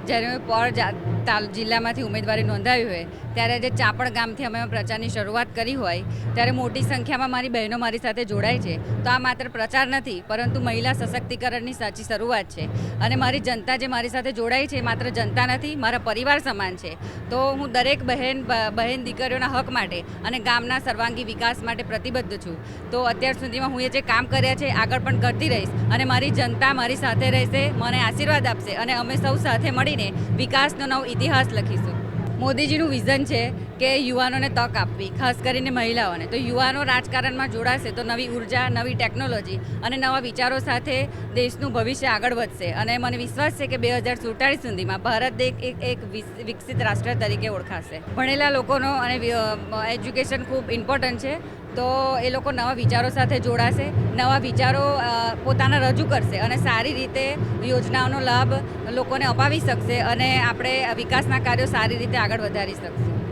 જ્યારે જિલ્લામાંથી ઉમેદવારી નોંધાવી હોય ત્યારે જે ચાપડ ગામથી અમે પ્રચારની શરૂઆત કરી હોય ત્યારે મોટી સંખ્યામાં મારી બહેનો મારી સાથે જોડાય છે. તો આ માત્ર પ્રચાર નથી પરંતુ મહિલા સશક્તિકરણની સાચી શરૂઆત છે. અને મારી જનતા જે મારી સાથે જોડાય છે એ માત્ર જનતા નથી, મારા પરિવાર સમાન છે. તો હું દરેક બહેન દીકરીઓના હક માટે અને ગામના સર્વાંગી વિકાસ માટે પ્રતિબદ્ધ છું. તો અત્યાર સુધીમાં હું એ જે કામ કર્યા છે આગળ પણ કરતી રહીશ અને મારી જનતા મારી સાથે રહેશે, મને આશીર્વાદ આપશે અને અમે સૌ સાથે મળીને વિકાસનો નવો ઇતિહાસ લખીશું. મોદીજીનું વિઝન છે કે યુવાનોને તક આપવી, ખાસ કરીને મહિલાઓને. તો યુવાનો રાજકારણમાં જોડાશે તો નવી ઉર્જા, નવી ટેકનોલોજી અને નવા વિચારો સાથે દેશનું ભવિષ્ય આગળ વધશે. અને મને વિશ્વાસ છે કે 2047 સુધીમાં ભારત એક વિકસિત રાષ્ટ્ર તરીકે ઓળખાશે. ભણેલા લોકોનો અને એજ્યુકેશન ખૂબ ઇમ્પોર્ટન્ટ છે. તો એ લોકો નવા વિચારો સાથે જોડાશે, નવા વિચારો પોતાના રજૂ કરશે અને સારી રીતે યોજનાઓનો લાભ લોકોને અપાવી શકશે અને આપણે વિકાસના કાર્યો સારી રીતે આગળ વધારી શકશું.